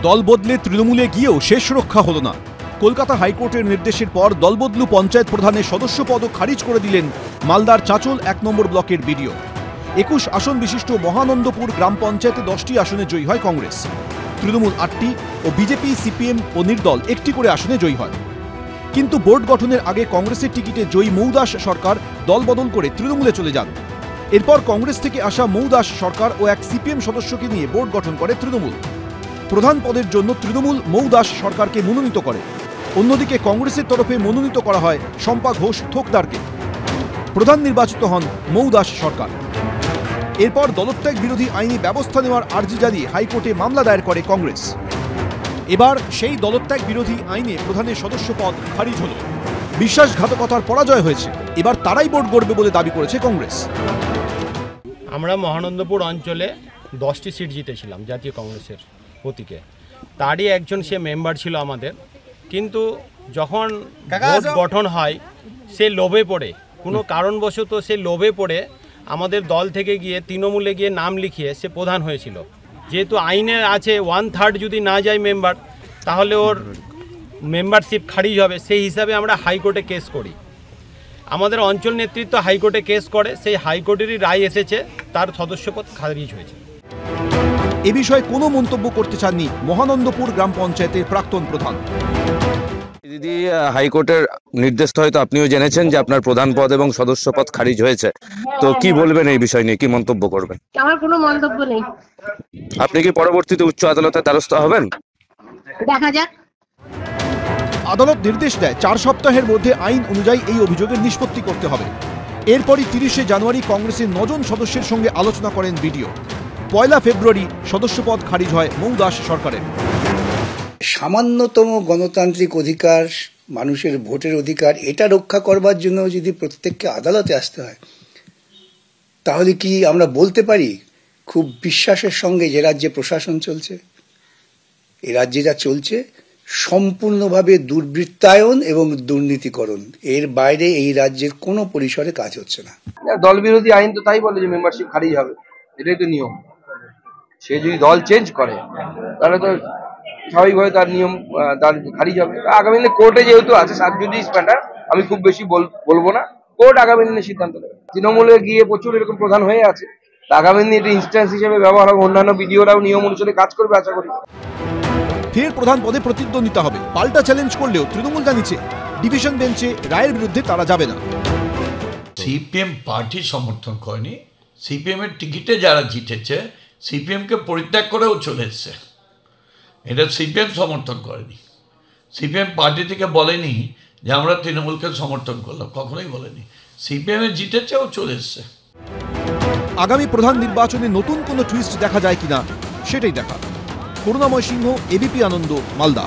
দল বদলে তৃণমূলে গিয়েও শেষ রক্ষা হলো না। কলকাতা হাইকোর্টের নির্দেশের পর দলবদলু পঞ্চায়েত প্রধানের সদস্য পদও খারিজ করে দিলেন মালদার চাঁচল ১ নম্বর ব্লকের বিডিও। ২১ আসন বিশিষ্ট মহানন্দপুর গ্রাম পঞ্চায়েতে 10টি আসনে জয়ী হয় কংগ্রেস, তৃণমূল 8টি ও বিজেপি, সিপিএম ও নির্দল 1টি করে আসনে জয়ী হয়। কিন্তু বোর্ড গঠনের আগে কংগ্রেসের টিকিটে জয়ী মৌদাস সরকার দল বদল করে তৃণমূলে চলে যান। এরপর কংগ্রেস থেকে আসা মৌদাস সরকার ও এক সিপিএম সদস্যকে নিয়ে বোর্ড গঠন করে তৃণমূল। প্রধান পদের জন্য তৃণমূল মৌদাস সরকারকে মনোনীত করে। অন্যদিকে কংগ্রেসের তরফে মনোনীত করা হয় শম্পা ঘোষ থোকদারকে। প্রধান নির্বাচিত হন মৌদাস সরকার। এরপর দলত্যাগ বিরোধী আইনি ব্যবস্থা নেওয়ার আর্জি জানিয়ে হাইকোর্টে মামলা দায়ের করে কংগ্রেস। এবার সেই দলত্যাগ বিরোধী আইনে প্রধানের সদস্য পদ খারিজ হল। বিশ্বাসঘাতকতার পরাজয় হয়েছে, এবার তারাই বোর্ড গড়বে বলে দাবি করেছে কংগ্রেস। আমরা মহানন্দপুর অঞ্চলে 10টি সিট জিতেছিলাম জাতীয় কংগ্রেসের প্রতীকে, তারই একজন সে মেম্বার ছিল আমাদের। কিন্তু যখন বোর্ড গঠন হয় সে লোভে পড়ে, কোনো কারণবশত সে লোভে পড়ে আমাদের দল থেকে গিয়ে তৃণমূলে গিয়ে নাম লিখিয়ে সে প্রধান হয়েছিল। যেহেতু আইনে আছে 1/3 যদি না যায় মেম্বার, তাহলে ওর মেম্বারশিপ খারিজ হবে। সেই হিসাবে আমরা হাইকোর্টে কেস করি। আমাদের অঞ্চল নেতৃত্ব হাইকোর্টে কেস করে, সেই হাইকোর্টেরই রায় এসেছে, তার সদস্যপদ খারিজ হয়েছে। এ বিষয়ে কোনো মন্তব্য করতে চাননি মহানন্দপুর গ্রাম পঞ্চায়েতের প্রাক্তন প্রধান। দিদি, হাইকোর্টের নির্দেশ তো হয়তো আপনিও জেনেছেন যে আপনার প্রধান পদ এবং সদস্য পদ খারিজ হয়েছে, তো কি বলবেন এই বিষয় নিয়ে, কি মন্তব্য করবেন? আমার কোনো মন্তব্য নেই। আপনি কি পরবর্তীতে উচ্চ আদালতের দ্বারস্থ হবেন? দেখা যাক। আদালত নির্দেশ দেয় 4 সপ্তাহের মধ্যে আইন অনুযায়ী এই অভিযোগের নিষ্পত্তি করতে হবে। এরপরই 30শে জানুয়ারি কংগ্রেসের 9 জন সদস্যের সঙ্গে আলোচনা করেন বিডিও। 1 ফেব্রুয়ারি সদস্যপদ খারিজ হয় মৌদাস সরকারের। সামান্যতম গণতান্ত্রিক অধিকার, মানুষের ভোটের অধিকার, এটা রক্ষা করবার জন্য যদি প্রত্যেককে আদালতে আসতে হয়, তাহলে কি আমরা বলতে পারি খুব বিশ্বাসের সঙ্গে যে রাজ্যে প্রশাসন চলছে, এ রাজ্যে যা চলছে সম্পূর্ণভাবে দুর্বৃত্তায়ন এবং দুর্নীতিকরণ, এর বাইরে এই রাজ্যের কোনো পরিসরে কাজ হচ্ছে না। দল বিরোধী আইন তো তাই বলে যে মেম্বারশিপ খারিজ হবে, এটাই তো নিয়ম। সে যদি দল চেঞ্জ করে তাহলে তো স্বাভাবিকভাবে তার নিয়ম, তার খারিজ হবে। আগামী দিনে কোর্টে যেহেতু আছে সাবজুডিস ম্যাটার, আমি খুব বেশি বলবো না। কোর্ট আগামী দিনে সিদ্ধান্ত নেবে। তৃণমূলে গিয়ে প্রচুর এরকম প্রধান হয়ে আছে, আগামী দিনে এটা ইনস্ট্যান্স হিসেবে ব্যবহার হবে। অন্যান্য বিডিওরাও নিয়ম অনুসারে কাজ করবে আশা করি। ফের প্রধান পদে প্রতিদ্বন্দ্বিতা হবে। পাল্টা চ্যালেঞ্জ করলেও তৃণমূল জানিয়েছে ডিভিশন বেঞ্চে রায়ের বিরুদ্ধে তারা যাবে না। সিপিএম পার্টি সমর্থন করেনি, সিপিএম এর টিকিটে যারা জিতেছে সিপিএমকে পরিত্যাগ করেও চলে এসছে। এটা সিপিএম সমর্থন করেনি। সিপিএম পার্টি থেকে বলেনি যে আমরা তৃণমূলকে সমর্থন করলাম, কখনোই বলেনি। সিপিএম এ জিতেছে ও চলে এসছে। আগামী প্রধান নির্বাচনে নতুন কোনো টুইস্ট দেখা যায় কিনা সেটাই দেখা। করুণাময় সিংহ, এবিপি আনন্দ, মালদা।